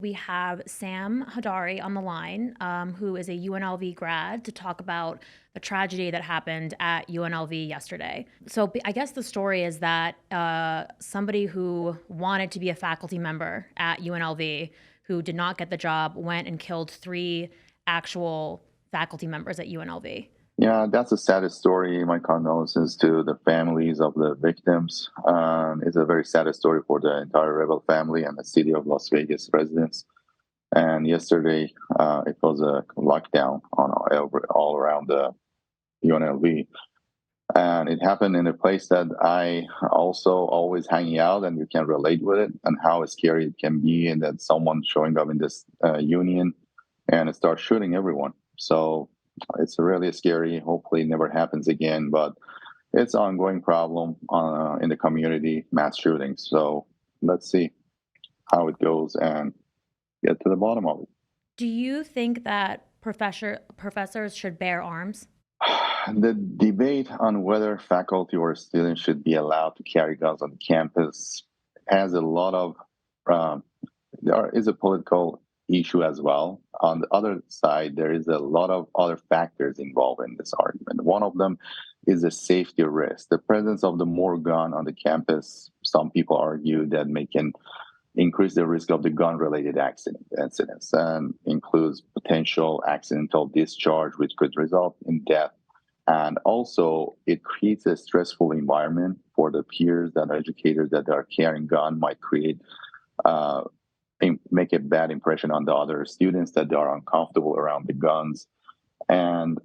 We have Sam Heidari on the line, who is a UNLV grad, to talk about the tragedy that happened at UNLV yesterday. So I guess the story is that somebody who wanted to be a faculty member at UNLV, who did not get the job, went and killed three actual faculty members at UNLV. Yeah, that's the saddest story. My condolences to the families of the victims. It's a very sad story for the entire Rebel family and the city of Las Vegas residents. And yesterday, it was a lockdown on all around the UNLV. And it happened in a place that I also always hanging out, and you can relate with it and how scary it can be, and that someone showing up in this union and start shooting everyone. So it's really scary. Hopefully, it never happens again. But it's an ongoing problem in the community, mass shootings. So let's see how it goes and get to the bottom of it. Do you think that professors should bear arms? The debate on whether faculty or students should be allowed to carry guns on campus has a lot of, um, there is a political issue as well. On the other side, there is a lot of other factors involved in this argument. One of them is the safety risk. The presence of the more gun on the campus, some people argue that may can increase the risk of the gun-related incidents and includes potential accidental discharge, which could result in death. And also, it creates a stressful environment for the peers that educators that are carrying gun might create, uh, make a bad impression on the other students that they are uncomfortable around the guns. And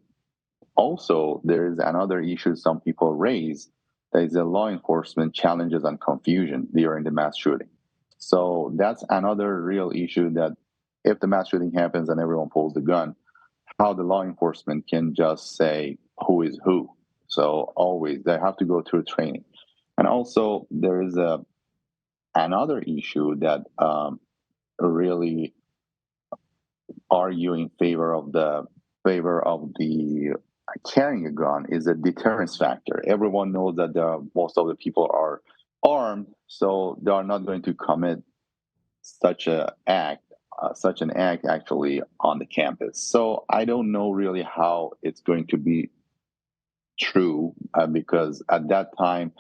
also, there is another issue some people raise that is the law enforcement challenges and confusion during the mass shooting. So that's another real issue that if the mass shooting happens and everyone pulls the gun, how the law enforcement can just say who is who. So always they have to go through training. And also there is another issue that really argue in favor of the carrying a gun is a deterrence factor. Everyone knows that most of the people are armed, so they are not going to commit such a act, such an act actually on the campus. So I don't know really how it's going to be true because at that time,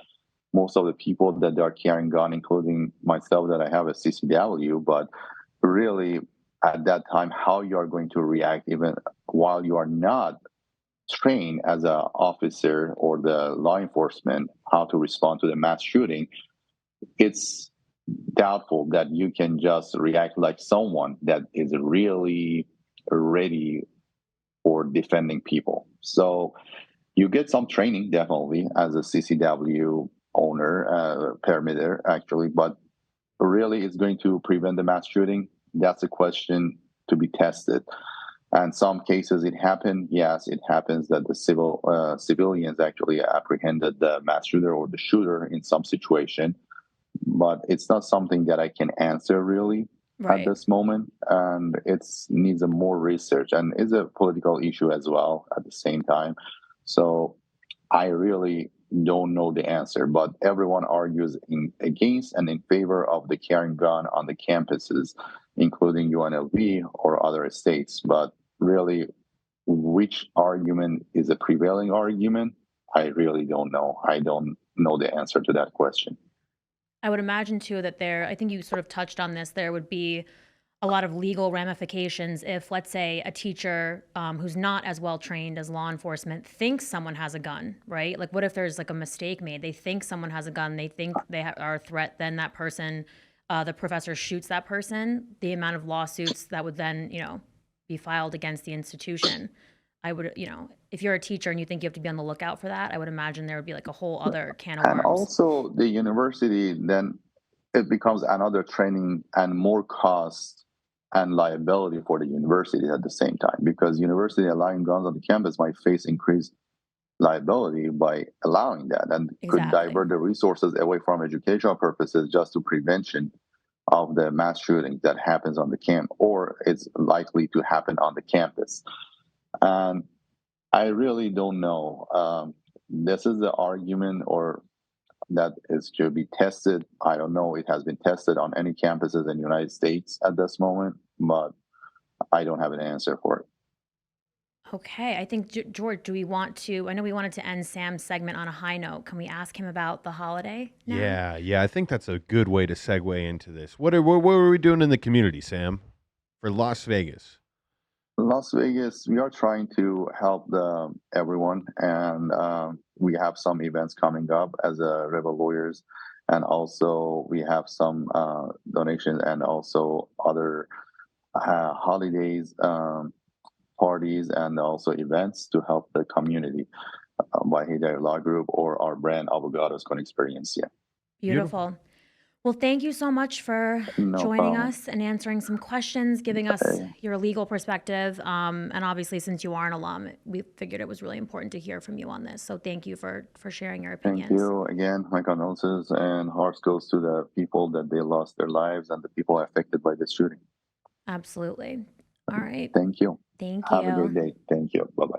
most of the people that are carrying gun, including myself, that I have a CCW, but really at that time, how you are going to react, even while you are not trained as an officer or the law enforcement, how to respond to the mass shooting, it's doubtful that you can just react like someone that is really ready for defending people. So you get some training definitely as a CCW owner, parameter actually, but really it's going to prevent the mass shooting. That's a question to be tested. And some cases it happened. Yes, it happens that the civilians actually apprehended the mass shooter or the shooter in some situation, but it's not something that I can answer really at Right. this moment. And it needs a more research and is a political issue as well at the same time. So I really don't know the answer, but everyone argues against and in favor of the carrying gun on the campuses, including UNLV or other states. But really, which argument is a prevailing argument? I really don't know. I don't know the answer to that question. I would imagine too that I think you sort of touched on this, there would be a lot of legal ramifications if, let's say, a teacher who's not as well trained as law enforcement thinks someone has a gun, right? Like, what if there's like a mistake made? They think someone has a gun, they think they are a threat, then that person, the professor shoots that person, the amount of lawsuits that would then, be filed against the institution. I would, if you're a teacher and you think you have to be on the lookout for that, I would imagine there would be like a whole other can of And worms. also, the university then it becomes another training and more cost and liability for the university at the same time because university allowing guns on the campus might face increased liability by allowing that and could Exactly. divert the resources away from educational purposes just to prevention of the mass shooting that happens on the camp or is likely to happen on the campus. And I really don't know. This is the argument or that is to be tested. I don't know it has been tested on any campuses in the United States at this moment, but I don't have an answer for it. Okay, I think George, do we want to? I know we wanted to end Sam's segment on a high note. Can we ask him about the holiday now? Yeah, yeah, I think that's a good way to segue into this. What are we doing in the community, Sam, for Las Vegas? Las Vegas, we are trying to help everyone, and we have some events coming up as Rebel Lawyers, and also we have some donations and also other holidays, parties, and also events to help the community by Heidari Law Group or our brand Avogados Con Experiencia. Beautiful. Beautiful. Well, thank you so much for No joining problem. us and answering some questions, giving us your legal perspective. And obviously, since you are an alum, we figured it was really important to hear from you on this. So thank you for sharing your Thank opinions. you again. My condolences and hearts goes to the people that they lost their lives and the people affected by this shooting. Absolutely. All right. Thank you. Thank Have a great you. day. Thank you. Bye bye.